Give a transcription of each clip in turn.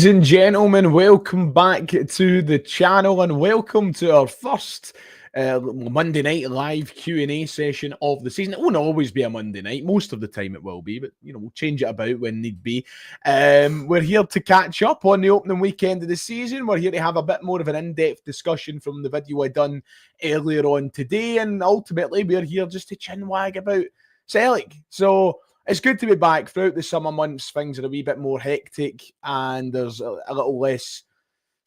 Ladies and gentlemen, welcome back to the channel and welcome to our first Monday night live Q&A session of the season. It won't always be a Monday night. Most of the time it will be, but we'll change it about when need be. We're here to catch up on the opening weekend of the season. We're here to have a bit more of an in-depth discussion from the video I done earlier on today, and ultimately we're here just to chinwag about Celtic. So it's good to be back. Throughout the summer months, things are a wee bit more hectic and there's a little less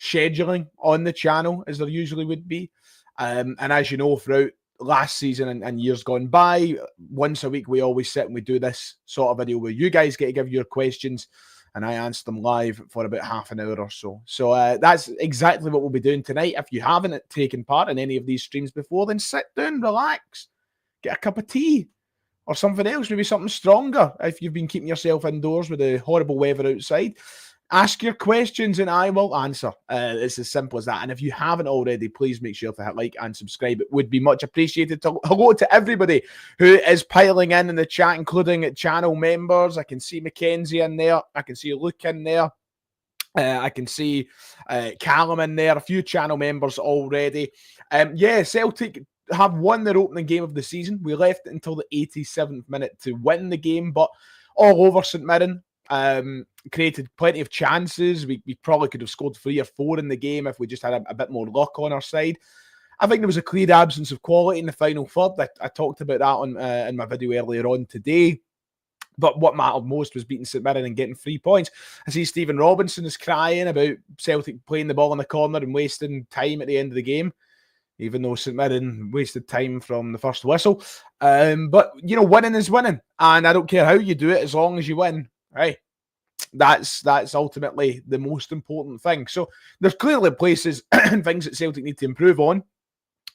scheduling on the channel as there usually would be. And as you know, throughout last season and years gone by, once a week we always sit and we do this sort of video where you guys get to give your questions and I answer them live for about half an hour or so. So that's exactly what we'll be doing tonight. If you haven't taken part in any of these streams before, then sit down, relax, get a cup of tea or something else, maybe something stronger if you've been keeping yourself indoors with the horrible weather outside. Ask your questions and I will answer. It's as simple as that. And if you haven't already, please make sure to hit like and subscribe. It would be much appreciated. Hello to everybody who is piling in the chat, including channel members. I can see Mackenzie in there. I can see Luke in there. I can see Callum in there. A few channel members already. Yeah, Celtic have won their opening game of the season. We left it until the 87th minute to win the game, but all over St Mirren. Created plenty of chances. We probably could have scored 3 or 4 in the game if we just had a bit more luck on our side. I think there was a clear absence of quality in the final third. I talked about that on in my video earlier on today. But what mattered most was beating St Mirren and getting 3 points. I see Stephen Robinson is crying about Celtic playing the ball in the corner and wasting time at the end of the game, even though St Mirren wasted time from the first whistle. But, winning is winning. And I don't care how you do it as long as you win. Right? That's ultimately the most important thing. So there's clearly places and things that Celtic need to improve on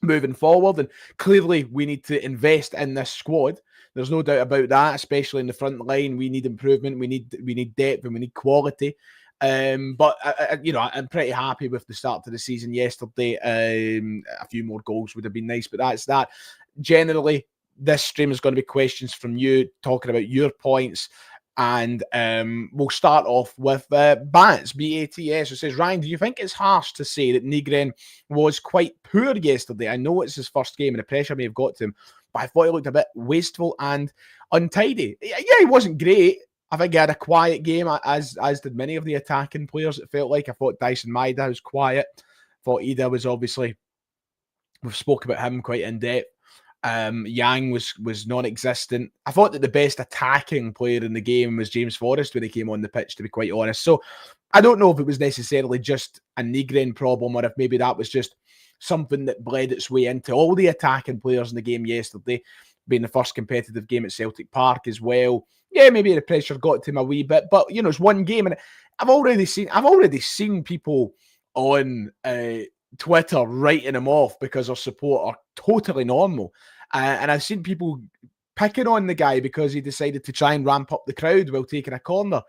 moving forward. And clearly we need to invest in this squad. There's no doubt about that, especially in the front line. We need improvement. We need depth and we need quality. But I'm pretty happy with the start to the season yesterday. A few more goals would have been nice, but that's that. Generally, this stream is going to be questions from you, talking about your points. And we'll start off with Bats, B-A-T-S, who says, Ryan, do you think it's harsh to say that Nygren was quite poor yesterday? I know it's his first game and the pressure may have got to him, but I thought he looked a bit wasteful and untidy. Yeah, he wasn't great. I think he had a quiet game, as did many of the attacking players, it felt like. I thought Dyson Maida was quiet. I thought Idah was obviously, we've spoke about him quite in depth. Yang was non-existent. I thought that the best attacking player in the game was James Forrest when he came on the pitch, to be quite honest. So I don't know if it was necessarily just a Nygren problem or if maybe that was just something that bled its way into all the attacking players in the game yesterday, being the first competitive game at Celtic Park as well. Yeah, maybe the pressure got to him a wee bit, but it's one game, and I've already seen people on Twitter writing him off because their support are totally normal. And I've seen people picking on the guy because he decided to try and ramp up the crowd while taking a corner.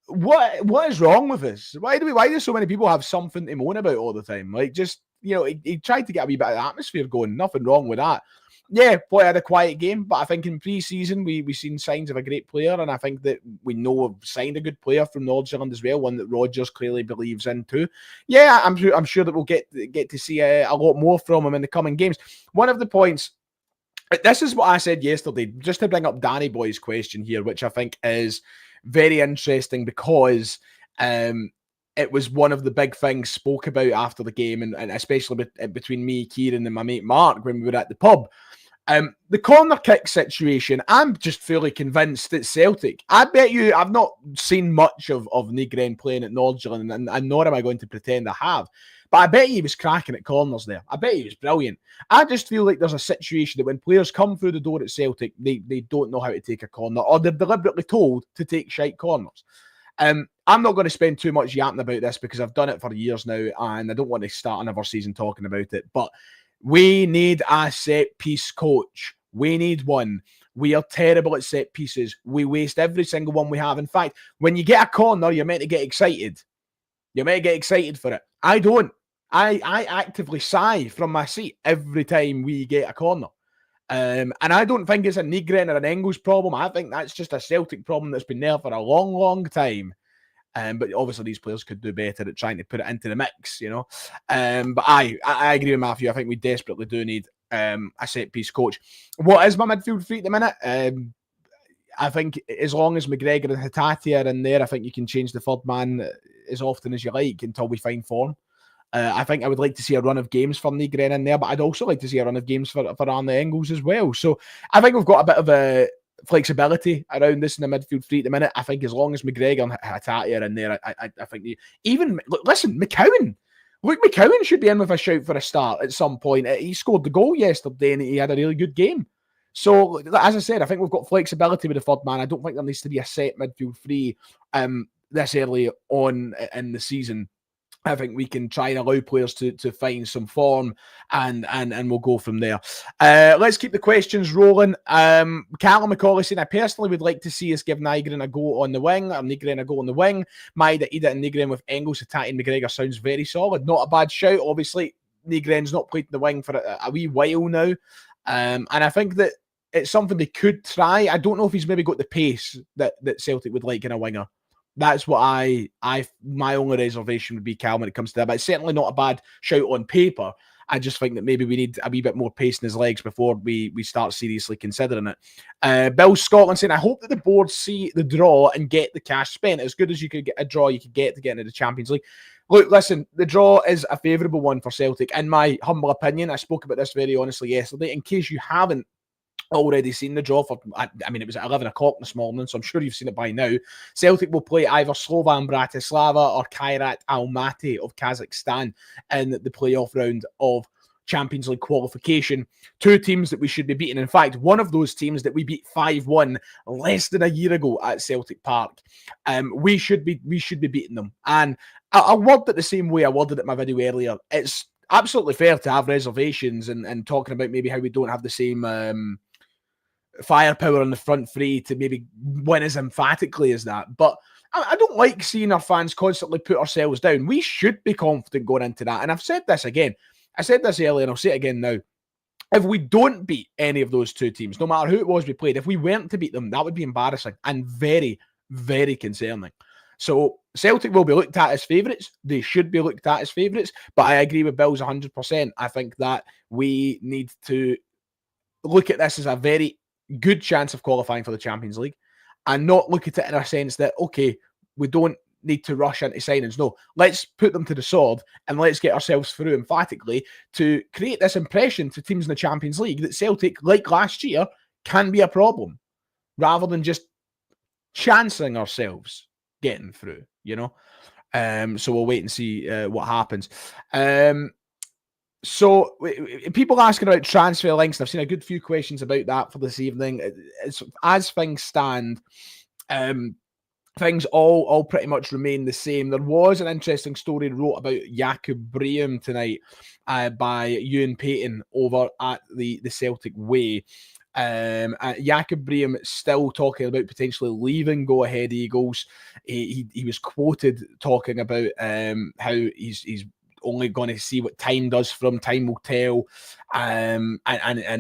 What is wrong with us? Why do so many people have something to moan about all the time? Like, just, he tried to get a wee bit of atmosphere going. Nothing wrong with that. Yeah, boy, had a quiet game, but I think in pre-season we've seen signs of a great player, and I think that we know we've signed a good player from North Zealand as well, one that Rodgers clearly believes in too. Yeah, I'm sure that we'll get to see a lot more from him in the coming games. One of the points, this is what I said yesterday, just to bring up Danny Boy's question here, which I think is very interesting because it was one of the big things spoke about after the game, and especially between me, Kieran, and my mate Mark when we were at the pub. The corner kick situation, I'm just fully convinced that Celtic, I bet you, I've not seen much of Nygren playing at Nordsjælland, and nor am I going to pretend I have, but I bet he was cracking at corners there. I bet he was brilliant. I just feel like there's a situation that when players come through the door at Celtic, they don't know how to take a corner, or they're deliberately told to take shite corners. I'm not going to spend too much yapping about this because I've done it for years now and I don't want to start another season talking about it, but we need a set piece coach. We need one. We are terrible at set pieces. We waste every single one we have. In fact, when you get a corner, you're meant to get excited. You're meant to get excited for it. I don't. I actively sigh from my seat every time we get a corner. And I don't think it's a Nygren or an Engels problem. I think that's just a Celtic problem that's been there for a long, long time. But obviously these players could do better at trying to put it into the mix, you know. But I agree with Matthew. I think we desperately do need a set-piece coach. What is my midfield three at the minute? I think as long as McGregor and Hatate are in there, I think you can change the third man as often as you like until we find form. I think I would like to see a run of games for Nygren in there, but I'd also like to see a run of games for Arne Engels as well. So I think we've got a bit of a flexibility around this in the midfield three at the minute. I think as long as McGregor and Hatate are in there, I think listen, McCowan. Look, McCowan should be in with a shout for a start at some point. He scored the goal yesterday and he had a really good game. So, as I said, I think we've got flexibility with the third man. I don't think there needs to be a set midfield three this early on in the season. I think we can try and allow players to find some form and we'll go from there. Let's keep the questions rolling. Callum McCauley saying, I personally would like to see us give Nygren a go on the wing, or Nygren a go on the wing. Idah and Nygren with Engels, Hatate and McGregor sounds very solid. Not a bad shout. Obviously, Nygren's not played in the wing for a wee while now. And I think that it's something they could try. I don't know if he's maybe got the pace that Celtic would like in a winger. That's what my only reservation would be, Cal, when it comes to that. But it's certainly not a bad shout on paper. I just think that maybe we need a wee bit more pace in his legs before we start seriously considering it. Bill Scotland saying, I hope that the board see the draw and get the cash spent. As good as you could get a draw, you could get to get into the Champions League. Look, listen, the draw is a favourable one for Celtic. In my humble opinion, I spoke about this very honestly yesterday. In case you haven't already seen the draw for, I mean, it was at 11 o'clock this morning, so I'm sure you've seen it by now. Celtic will play either Slovan Bratislava or Kairat Almaty of Kazakhstan in the playoff round of Champions League qualification. Two teams that we should be beating. In fact, one of those teams that we beat 5-1 less than a year ago at Celtic Park. We should be beating them. And I worded it the same way I worded it in my video earlier. It's absolutely fair to have reservations and talking about maybe how we don't have the same firepower on the front three to maybe win as emphatically as that. But I don't like seeing our fans constantly put ourselves down. We should be confident going into that. And I've said this again. I said this earlier and I'll say it again now. If we don't beat any of those two teams, no matter who it was we played, if we weren't to beat them, that would be embarrassing and very, very concerning. So Celtic will be looked at as favourites. They should be looked at as favourites. But I agree with Bill's 100%. I think that we need to look at this as a very good chance of qualifying for the Champions League and not look at it in a sense that, okay, we don't need to rush into signings. No, let's put them to the sword and let's get ourselves through emphatically to create this impression to teams in the Champions League that Celtic, like last year, can be a problem rather than just chancing ourselves getting through, you know? So we'll wait and see what happens. So people asking about transfer links, and I've seen a good few questions about that for this evening. As things stand, things all pretty much remain the same. There was an interesting story wrote about Jakub Brahim tonight by Ewan Payton over at the Celtic Way. Jakub Brahim still talking about potentially leaving Go Ahead Eagles. He was quoted talking about how he's only going to see what time does for him. Time will tell, and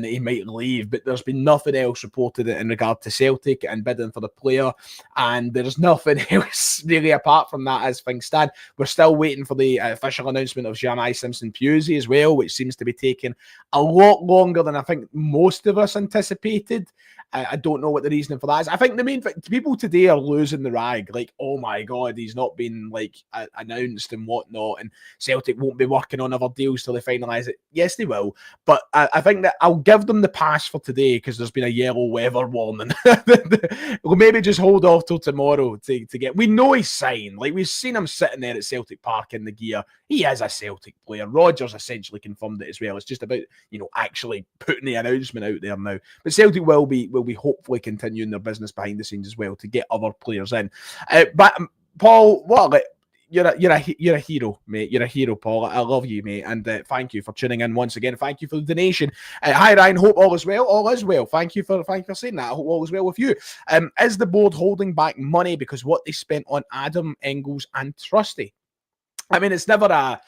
he might leave. But there's been nothing else reported in regard to Celtic and bidding for the player, and there's nothing else really apart from that as things stand. We're still waiting for the official announcement of Jamai Simpson-Pusey as well, which seems to be taking a lot longer than I think most of us anticipated. I don't know what the reasoning for that is. I think the main thing, people today are losing the rag. Like, oh my God, he's not been like announced and whatnot, and Celtic won't be working on other deals till they finalise it. Yes, they will. But I think that I'll give them the pass for today because there's been a yellow weather warning. We'll maybe just hold off till tomorrow to get. We know he's signed. Like, we've seen him sitting there at Celtic Park in the gear. He is a Celtic player. Rodgers essentially confirmed it as well. It's just about, actually putting the announcement out there now. But Celtic will be hopefully continuing their business behind the scenes as well to get other players in. But Paul, you're a hero, mate. You're a hero, Paul. I love you, mate. And thank you for tuning in once again. Thank you for the donation. Hi, Ryan. Hope all is well. All is well. Thank you for saying that. I hope all is well with you. Is the board holding back money because what they spent on Adam, Engels, and Trusty? I mean, it's never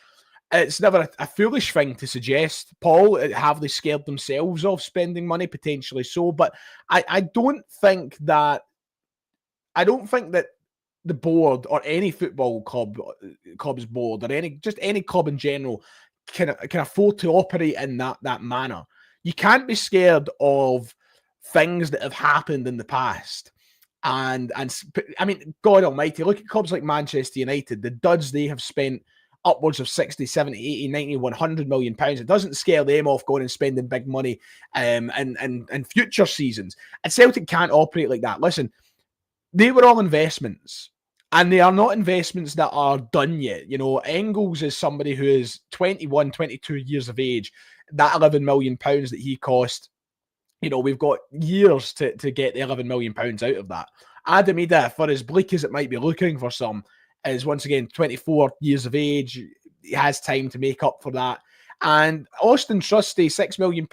a foolish thing to suggest, Paul. Have they scared themselves of spending money? Potentially so. But I don't think that the board or any football club's board or any club in general can afford to operate in that manner. You can't be scared of things that have happened in the past. And I mean, God almighty, look at clubs like Manchester United, the duds they have spent upwards of 60, 70, 80, 90, 100 million pounds. It doesn't scare them off going and spending big money in future seasons. And Celtic can't operate like that. Listen, they were all investments. And they are not investments that are done yet. You know, Engels is somebody who is 21, 22 years of age. That 11 million pounds that he cost, you know, we've got years to get the 11 million pounds out of that. Idah, for as bleak as it might be looking for some, is once again 24 years of age. He has time to make up for that. And Austin Trusty, £6 million,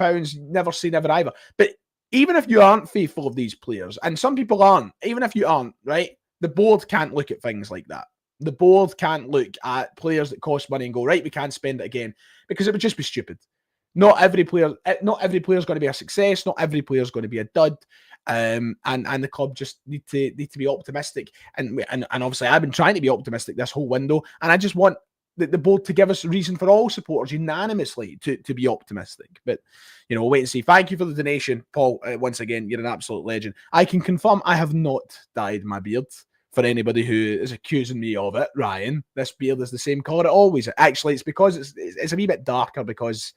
never say never either. But even if you aren't faithful of these players, and some people aren't, even if you aren't, right? The board can't look at things like that. The board can't look at players that cost money and go, right, we can't spend it again, because it would just be stupid. Not every player is going to be a success. Not every player is going to be a dud. And the club just need to be optimistic. And obviously, I've been trying to be optimistic this whole window, and I just want the board to give us a reason for all supporters unanimously to be optimistic. But, you know, we'll wait and see. Thank you for the donation, Paul. Once again, you're an absolute legend. I can confirm I have not dyed my beard. For anybody who is accusing me of it, Ryan, this beard is the same colour it always is. Actually, it's because it's a wee bit darker because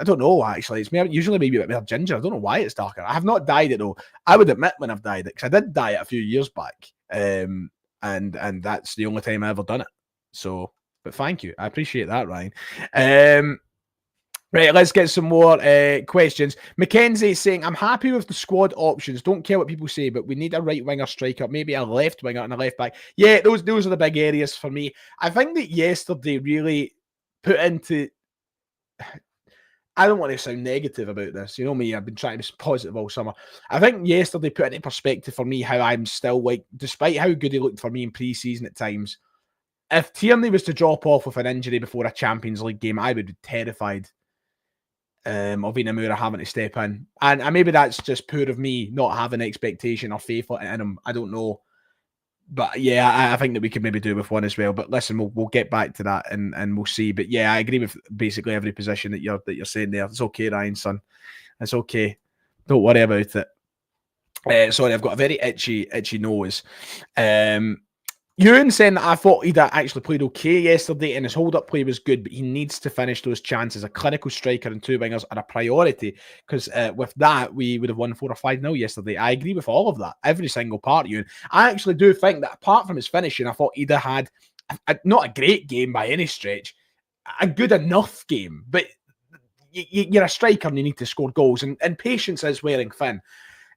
I don't know, actually. It's usually maybe a bit more ginger. I don't know why it's darker. I have not dyed it, though. I would admit when I've dyed it, because I did dye it a few years back. And that's the only time I ever done it. So, but thank you. I appreciate that, Ryan. Right, let's get some more questions. Mackenzie saying, I'm happy with the squad options. Don't care what people say, but we need a right winger striker, maybe a left winger and a left back. Yeah, those are the big areas for me. I think that yesterday really put into... I don't want to sound negative about this. You know me, I've been trying to be positive all summer. I think yesterday put into perspective for me how I'm still, like, despite how good he looked for me in pre-season at times, if Tierney was to drop off with an injury before a Champions League game, I would be terrified of Inamura having to step in. And maybe that's just poor of me not having expectation or faith in him. I don't know. But yeah, I think that we could maybe do with one as well. But listen, we'll get back to that and we'll see. But yeah, I agree with basically every position that you're saying there. It's okay, Ryan, son. It's okay. Don't worry about it. Sorry, I've got a very itchy nose. Ewan saying that I thought Idah actually played okay yesterday and his hold-up play was good, but he needs to finish those chances. A clinical striker and two wingers are a priority, because with that, we would have won 4 or 5-0 yesterday. I agree with all of that, every single part, Ewan. I actually do think that apart from his finishing, I thought Idah had not a great game by any stretch, a good enough game, but you're a striker and you need to score goals, and patience is wearing thin.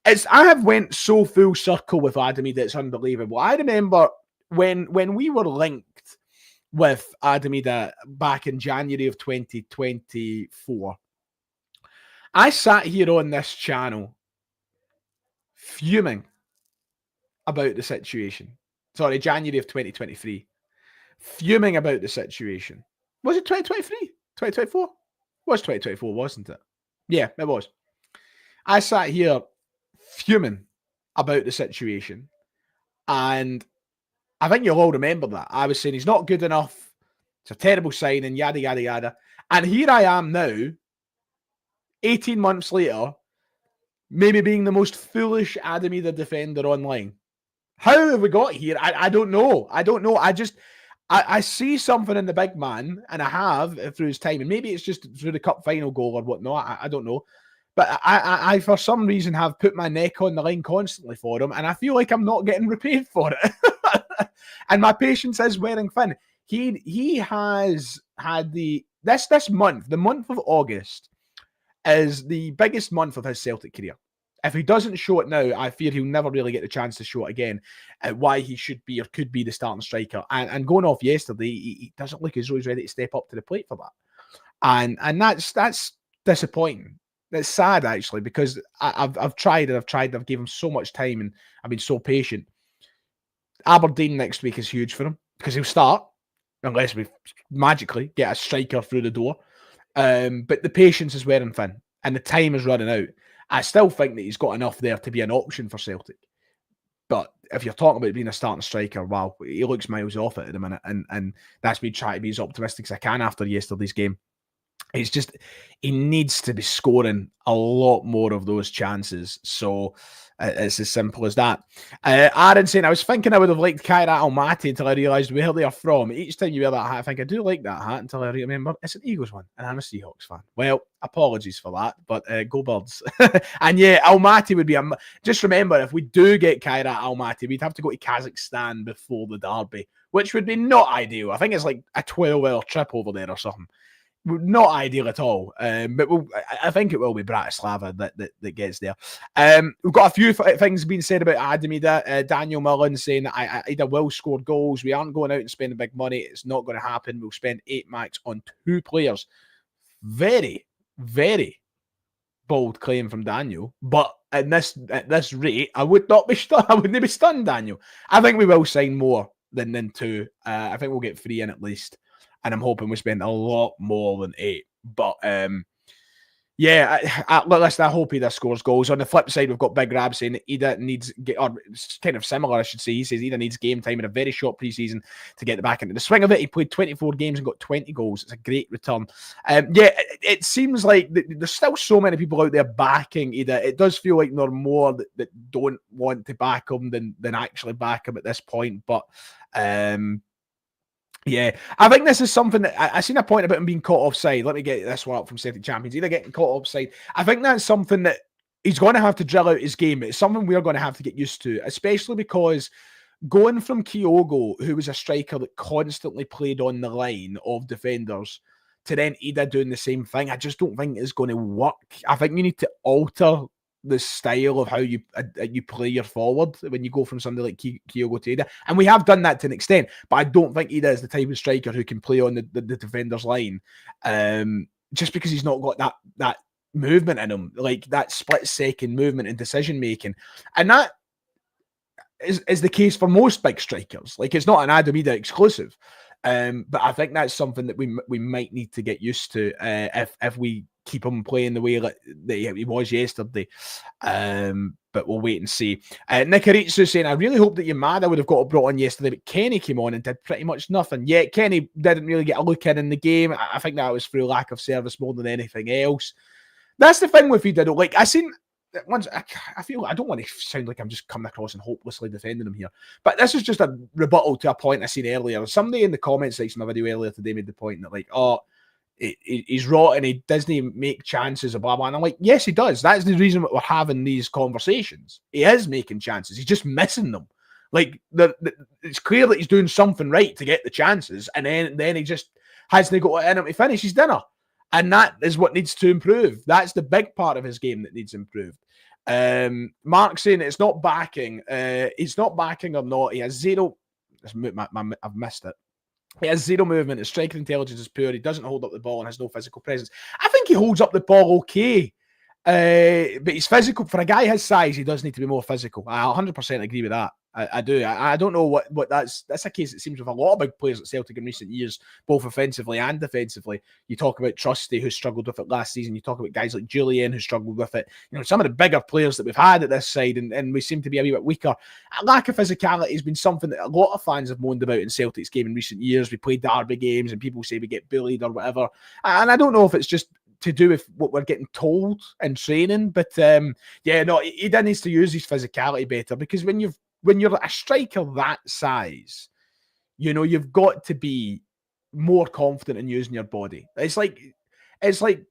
I have went so full circle with Idah that it's unbelievable. I remember when we were linked with Idah back in January of 2024, I sat here on this channel fuming about the situation. Sorry, January of 2023. Fuming about the situation. Was it 2023? 2024? It was 2024, wasn't it? Yeah, it was. I sat here fuming about the situation, and I think you'll all remember that. I was saying he's not good enough. It's a terrible signing, yada, yada, yada. And here I am now, 18 months later, maybe being the most foolish Idah defender online. How have we got here? I don't know. I don't know. I see something in the big man, and I have through his time. And maybe it's just through the cup final goal or whatnot. I don't know. But I, for some reason, have put my neck on the line constantly for him, and I feel like I'm not getting repaid for it. And my patience is wearing thin. He has had this month, the month of August, is the biggest month of his Celtic career. If he doesn't show it now, I fear he'll never really get the chance to show it again. Why he should be or could be the starting striker. And going off yesterday, he doesn't look as though he's ready to step up to the plate for that. And that's disappointing. It's sad, actually, because I've tried and I've tried. I've given him so much time and I've been so patient. Aberdeen next week is huge for him because he'll start unless we magically get a striker through the door. But the patience is wearing thin and the time is running out. I still think that he's got enough there to be an option for Celtic. But if you're talking about being a starting striker, wow, he looks miles off it at the minute, and that's me trying to be as optimistic as I can after yesterday's game. It's just he needs to be scoring a lot more of those chances. So it's as simple as that. Aaron saying, I was thinking I would have liked Kairat Almaty until I realised where they are from. Each time you wear that hat, I think I do like that hat until I remember it's an Eagles one, and I'm a Seahawks fan. Well, apologies for that, but go Birds. And yeah, Almaty would be just remember, if we do get Kairat Almaty, we'd have to go to Kazakhstan before the derby, which would be not ideal. I think it's like a 12-hour trip over there or something. Not ideal at all, but I think it will be Bratislava that gets there. We've got a few things being said about Adam Idah. Daniel Mullen saying that Idah will score goals. We aren't going out and spending big money. It's not going to happen. We'll spend 8 max on 2 players. Very, very bold claim from Daniel. But at this rate, I would not be stunned. I wouldn't be stunned, Daniel. I think we will sign more than 2. I think we'll get 3 in at least. And I'm hoping we spend a lot more than 8. But yeah, listen, I hope Idah scores goals. On the flip side, we've got Big Rab saying that Idah needs, or it's kind of similar, I should say. He says Idah needs game time in a very short preseason to get back into the swing of it. He played 24 games and got 20 goals. It's a great return. Yeah, it seems like there's still so many people out there backing Idah. It does feel like there are more that don't want to back him than actually back him at this point. But yeah, I think this is something that I seen a point about him being caught offside. Let me get this one up from Celtic Champions. Idah getting caught offside. I think that's something that he's going to have to drill out his game. It's something we're going to have to get used to, especially because going from Kyogo, who was a striker that constantly played on the line of defenders, to then Idah doing the same thing, I just don't think it's going to work. I think you need to alter the style of how you play your forward when you go from somebody like Kyogo to Idah. And we have done that to an extent, but I don't think Idah is the type of striker who can play on the defender's line, just because he's not got that movement in him, like that split-second movement and decision-making. And that is the case for most big strikers. Like, it's not an Adam Idah exclusive. But I think that's something that we might need to get used to if we keep him playing the way that he was yesterday. But we'll wait and see. Nikaritsu saying, I really hope that Yamada would have got brought on yesterday, but Kenny came on and did pretty much nothing. Yeah, Kenny didn't really get a look in the game. I think that was through lack of service more than anything else. That's the thing with Idah. Like, I feel I don't want to sound like I'm just coming across and hopelessly defending him here, but this is just a rebuttal to a point I seen earlier. Somebody in the comments section of my video earlier today made the point that, like, oh, he's rotten, he doesn't make chances, blah blah. And I'm like, yes, he does. That's the reason that we're having these conversations. He is making chances. He's just missing them. Like, it's clear that he's doing something right to get the chances, and then he just hasn't got it in him to finish his dinner. And that is what needs to improve. That's the big part of his game that needs improved. Mark saying it's not backing. He's not backing or not. He has zero. I've missed it. He has zero movement. His striking intelligence is poor. He doesn't hold up the ball and has no physical presence. I think he holds up the ball okay. But he's physical. For a guy his size, he does need to be more physical. I 100% agree with that. I do. I don't know what that's a case it seems with a lot of big players at Celtic in recent years, both offensively and defensively. You talk about Trusty, who struggled with it last season. You talk about guys like Julian, who struggled with it. You know, some of the bigger players that we've had at this side, and we seem to be a wee bit weaker. A lack of physicality has been something that a lot of fans have moaned about in Celtic's game in recent years. We played derby games, and people say we get bullied or whatever. And I don't know if it's just to do with what we're getting told in training, but yeah, no, he needs to use his physicality better, because when you're a striker that size, you know, you've got to be more confident in using your body. It's like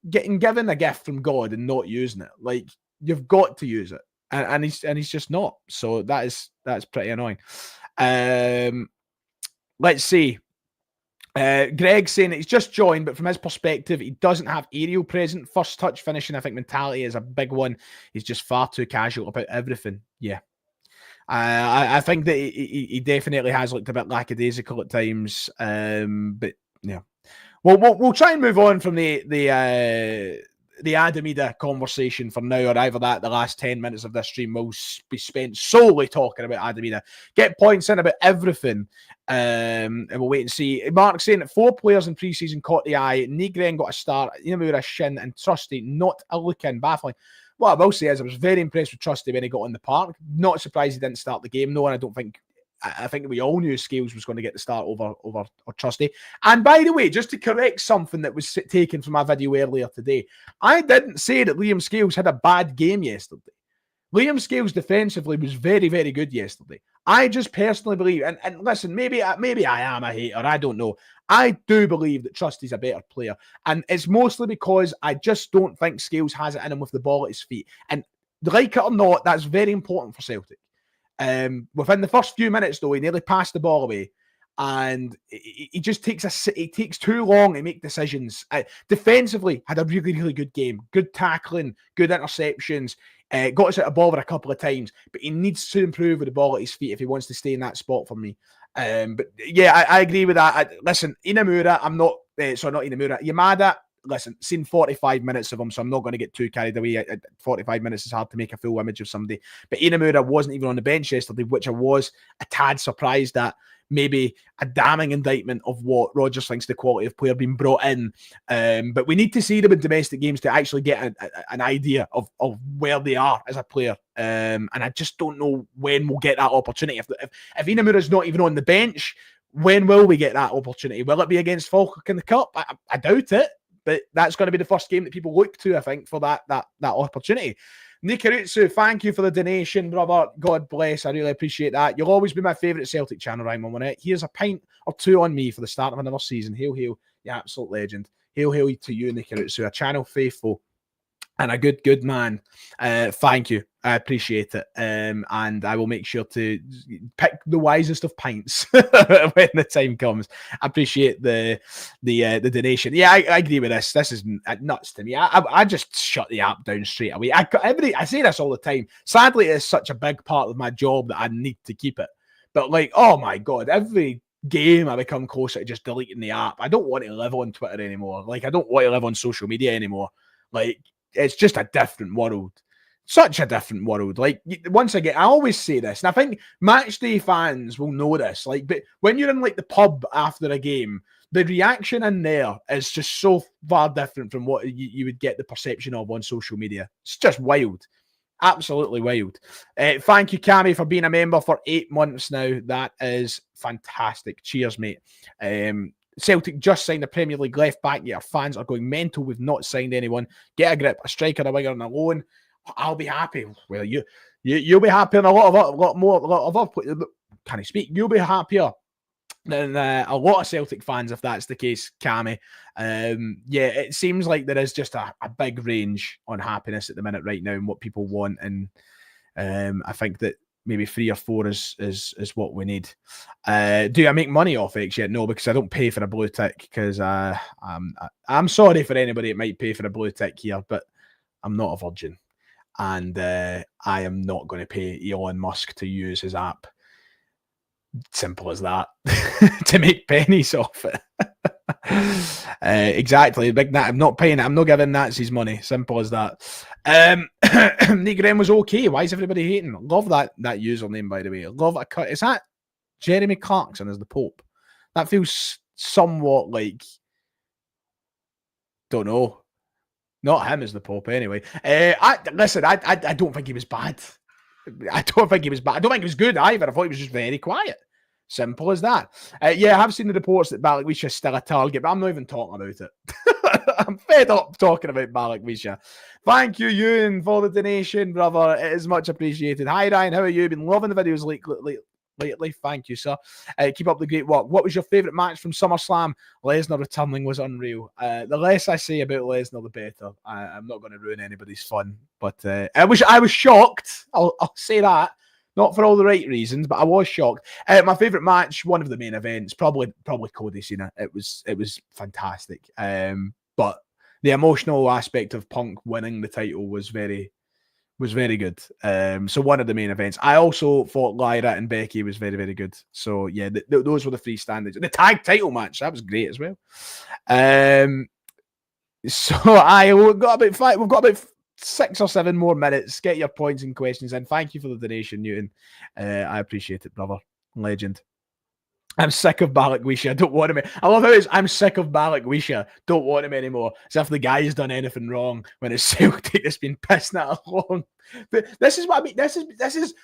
getting given a gift from God and not using it. Like, you've got to use it, and he's just not. So that's pretty annoying. Let's see. Greg saying that he's just joined, but from his perspective, he doesn't have aerial presence. First touch finishing, I think mentality is a big one. He's just far too casual about everything. Yeah. I think that he definitely has looked a bit lackadaisical at times. But yeah. We'll try and move on from the the Idah conversation for now, or either that the last 10 minutes of this stream will be spent solely talking about Idah. Get points in about everything, and we'll wait and see. Mark saying that 4 players in pre-season caught the eye. Nigren got a start, Inamura shin, and Trusty not a look in. Baffling. What I will say is I was very impressed with Trusty when he got on the park. Not surprised he didn't start the game. No, and I think we all knew Scales was going to get the start over Trusty. And by the way, just to correct something that was taken from my video earlier today, I didn't say that Liam Scales had a bad game yesterday. Liam Scales defensively was very, very good yesterday. I just personally believe, and listen, maybe I am a hater, I don't know. I do believe that Trusty's a better player. And it's mostly because I just don't think Scales has it in him with the ball at his feet. And like it or not, that's very important for Celtic. Within the first few minutes, though, he nearly passed the ball away, and he just takes too long to make decisions. Defensively, had a really, really good game. Good tackling, good interceptions. Got us out of ball a couple of times, but he needs to improve with the ball at his feet if he wants to stay in that spot for me. But yeah, I agree with that. Listen, Inamura, I'm not. Sorry, not Inamura. Yamada. Listen, seen 45 minutes of him, so I'm not going to get too carried away. 45 minutes is hard to make a full image of somebody. But Inamura wasn't even on the bench yesterday, which I was a tad surprised at. Maybe a damning indictment of what Rodgers thinks the quality of player being brought in. But we need to see them in domestic games to actually get an idea of where they are as a player. And I just don't know when we'll get that opportunity. If Inamura's not even on the bench, when will we get that opportunity? Will it be against Falkirk in the Cup? I doubt it. But that's going to be the first game that people look to, I think, for that opportunity. Nikarutsu, thank you for the donation, brother. God bless. I really appreciate that. You'll always be my favourite Celtic channel, Ryan Monette. Here's a pint or two on me for the start of another season. Hail, hail, you absolute legend. Hail, hail to you, Nikarutsu, a channel faithful and a good man. Thank you. I appreciate it. And I will make sure to pick the wisest of pints when the time comes. I appreciate the donation. Yeah, I agree with this. This is nuts to me. I just shut the app down straight away. I say this all the time. Sadly, it's such a big part of my job that I need to keep it. But like, oh my God, every game I become closer to just deleting the app. I don't want to live on Twitter anymore. Like, I don't want to live on social media anymore. Like, it's just a different world. Such a different world. Like, once again, I always say this, and I think matchday fans will know this. Like, but when you're in like the pub after a game, the reaction in there is just so far different from what you would get the perception of on social media. It's just wild. Absolutely wild. Thank you, Cammy, for being a member for 8 months now. That is fantastic. Cheers, mate. Celtic just signed a Premier League left back. Yet our fans are going mental. We've not signed anyone. Get a grip, a striker, a winger, and a loan. I'll be happy. Well, you'll be happy, and a lot of other. Can I speak? You'll be happier than a lot of Celtic fans if that's the case, Cammy. Yeah, it seems like there is just a big range on happiness at the minute right now and what people want, and I think that maybe 3 or 4 is what we need. Do I make money off X yet? No, because I don't pay for a blue tick. Because I'm sorry for anybody that might pay for a blue tick here, but I'm not a virgin, and I am not going to pay Elon Musk to use his app. Simple as that. To make pennies off it. Exactly. Big Nat. I'm not paying it. I'm not giving Nazis money. Simple as that. Nigren was okay. Why is everybody hating? Love that username, by the way. Love it. Is that Jeremy Clarkson as the Pope? That feels somewhat like, don't know. Not him as the Pope, anyway. I don't think he was bad. I don't think he was bad. I don't think he was good either. I thought he was just very quiet. Simple as that. Yeah, I have seen the reports that Balikwisha is still a target, but I'm not even talking about it. I'm fed up talking about Balikwisha. Thank you, Ewan, for the donation, brother. It is much appreciated. Hi, Ryan. How are you? Been loving the videos lately. Thank you, sir. Keep up the great work. What was your favourite match from SummerSlam? Lesnar returning was unreal. The less I say about Lesnar, the better. I'm not going to ruin anybody's fun, but I was shocked. I'll say that. Not for all the right reasons, but I was shocked. My favourite match, one of the main events, probably Cody Cena. It was fantastic. But the emotional aspect of Punk winning the title was very good. So one of the main events. I also thought Lyra and Becky was very, very good. So yeah, those were the 3 standards. The tag title match, that was great as well. So we've got about 6 or 7 more minutes. Get your points and questions in. Thank you for the donation, Newton. I appreciate it, brother. Legend. I'm sick of Balikwisha. I don't want him. I love how it's I'm sick of Balikwisha. Don't want him anymore. As if the guy's done anything wrong when it's Celtic that's been pissing it along. But this is what I mean. This is.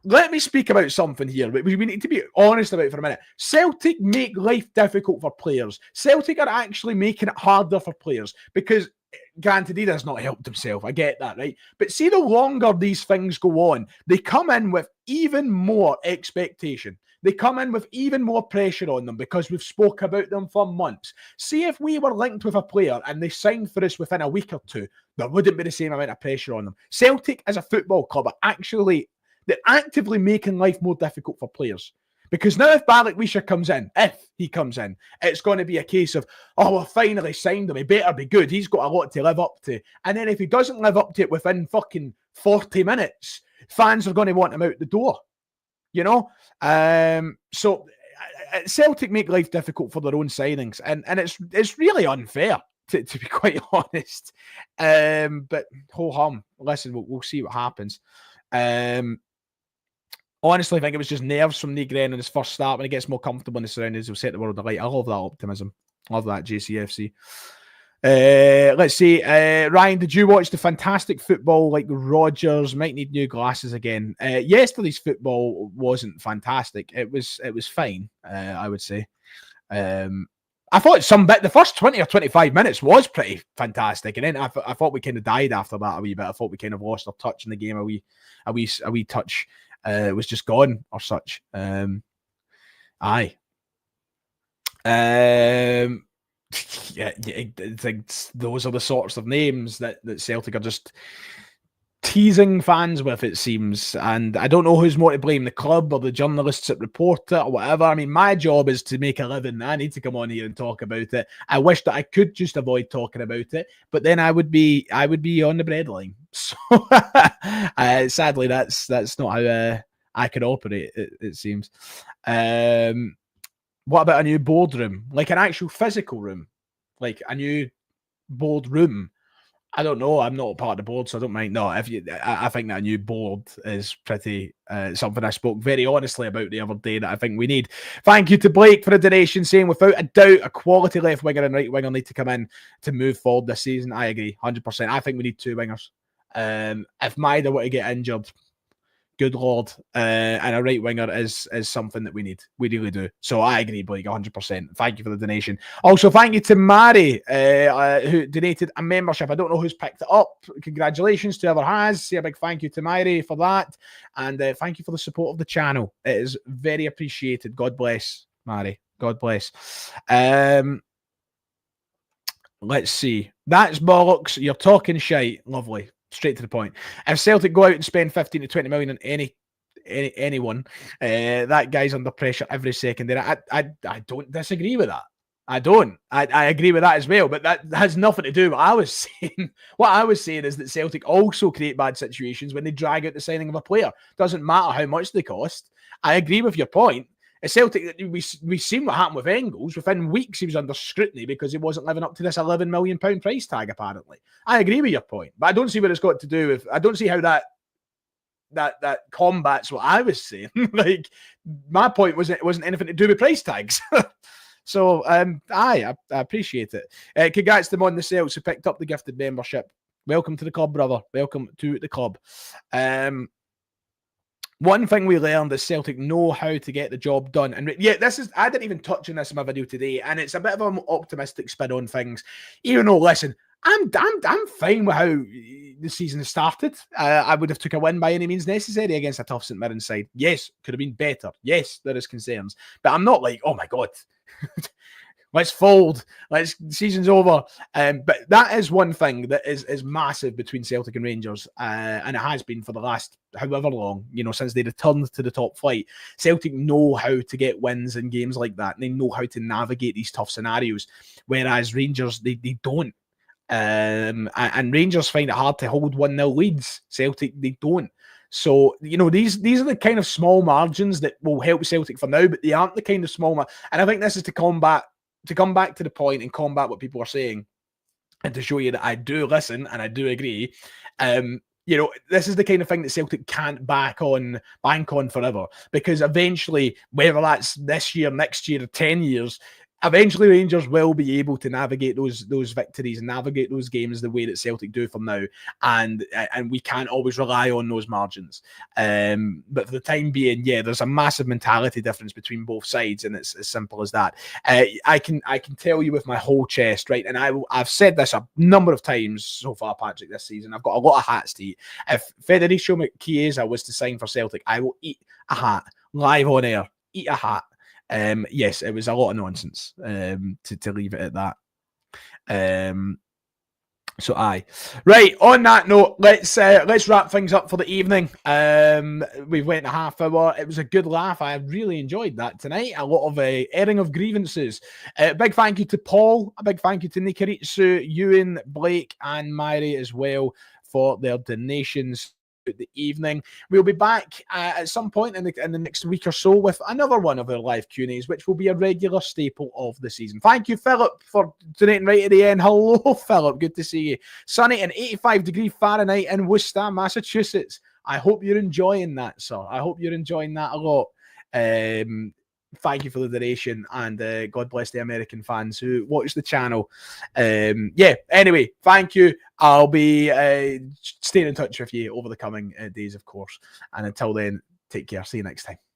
Let me speak about something here. We need to be honest about it for a minute. Celtic make life difficult for players. Celtic are actually making it harder for players because, granted, he has not helped himself. I get that, right? But see, the longer these things go on, they come in with even more expectation. They come in with even more pressure on them because we've spoke about them for months. See, if we were linked with a player and they signed for us within a week or two, there wouldn't be the same amount of pressure on them. Celtic, as a football club, are they're actively making life more difficult for players. Because now if Balikwisha comes in, it's going to be a case of, oh, we finally signed him. He better be good. He's got a lot to live up to. And then if he doesn't live up to it within fucking 40 minutes, fans are going to want him out the door. You know? So Celtic make life difficult for their own signings. And it's really unfair, to be quite honest. But ho-hum. Listen, we'll see what happens. Honestly, I think it was just nerves from Negren in his first start. When he gets more comfortable in the surroundings, he'll set the world alight. I love that optimism. Love that, JCFC. Let's see. Ryan, did you watch the fantastic football like Rodgers? Might need new glasses again. Yesterday's football wasn't fantastic. It was fine, I would say. I thought the first 20 or 25 minutes was pretty fantastic. And then I thought we kind of died after that a wee bit. I thought we kind of lost our touch in the game. A wee touch was just gone or such. Aye. Yeah, those are the sorts of names that Celtic are just teasing fans with, it seems. And I don't know who's more to blame, the club or the journalists that report it or whatever. I mean, my job is to make a living. I need to come on here and talk about it. I wish that I could just avoid talking about it, but then I would be on the breadline. So sadly, that's not how I could operate, it seems. What about a new boardroom? Like an actual physical room? Like a new boardroom? I don't know. I'm not part of the board, so I don't mind. No, I think that a new board is pretty something I spoke very honestly about the other day that I think we need. Thank you to Blake for the donation, saying without a doubt a quality left winger and right winger need to come in to move forward this season. I agree, 100%. I think we need 2 wingers. If Maida were to get injured, good Lord, and a right winger is something that we need. We really do. So I agree, Blake, 100%. Thank you for the donation. Also, thank you to Mary, who donated a membership. I don't know who's picked it up. Congratulations to whoever has. Say a big thank you to Mary for that. And thank you for the support of the channel. It is very appreciated. God bless, Mary. God bless. Let's see. That's bollocks. You're talking shite. Lovely. Straight to the point. If Celtic go out and spend 15 to 20 million on anyone, that guy's under pressure every second. I don't disagree with that. I don't. I agree with that as well, but that has nothing to do with what I was saying. What I was saying is that Celtic also create bad situations when they drag out the signing of a player. Doesn't matter how much they cost. I agree with your point. At Celtic, we've seen what happened with Engels. Within weeks, he was under scrutiny because he wasn't living up to this £11 million price tag, apparently. I agree with your point, but I don't see what it's got to do with... I don't see how that combats what I was saying. Like, my point was it wasn't anything to do with price tags. So, I appreciate it. Congrats to them on the sales who picked up the gifted membership. Welcome to the club, brother. Welcome to the club. One thing we learned is Celtic know how to get the job done. And yeah, I didn't even touch on this in my video today, and it's a bit of an optimistic spin on things. Even though, listen, I'm fine with how the season has started. I would have took a win by any means necessary against a tough St Mirren side. Yes, could have been better. Yes, there is concerns. But I'm not like, oh my God, let's fold. Season's over. But that is one thing that is massive between Celtic and Rangers, and it has been for the last however long, since they returned to the top flight. Celtic know how to get wins in games like that, and they know how to navigate these tough scenarios, whereas Rangers, they don't. And Rangers find it hard to hold 1-0 leads. Celtic, they don't. So, these are the kind of small margins that will help Celtic for now, but they aren't the kind of small and I think this is to come back to the point and combat what people are saying. and to show you that I do listen and I do agree, this is the kind of thing that Celtic can't bank on forever, because eventually, whether that's this year, next year, or 10 years, eventually Rangers will be able to navigate those victories and navigate those games the way that Celtic do from now, and we can't always rely on those margins. But for the time being, there's a massive mentality difference between both sides, and it's as simple as that. I can tell you with my whole chest, right? And I've said this a number of times so far, Patrick, this season. I've got a lot of hats to eat. If Federico Chiesa was to sign for Celtic, I will eat a hat live on air. Eat a hat. Yes, it was a lot of nonsense, to leave it at that. So aye. Right, on that note, let's wrap things up for the evening. We went a half hour. It was a good laugh. I really enjoyed that tonight. A lot of airing of grievances. Big thank you to Paul. A big thank you to Nikaritsu, Ewan, Blake, and Myri as well for their donations the evening. We'll be back at some point in the next week or so with another one of our live Q&As, which will be a regular staple of the season. Thank you, Philip, for donating right at the end. Hello, Philip. Good to see you. Sunny and 85 Fahrenheit in Worcester, Massachusetts. I hope you're enjoying that, sir. I hope you're enjoying that a lot. Thank you for the donation, and God bless the American fans who watch the channel. Anyway, thank you. I'll be staying in touch with you over the coming days, of course. And until then, take care. See you next time.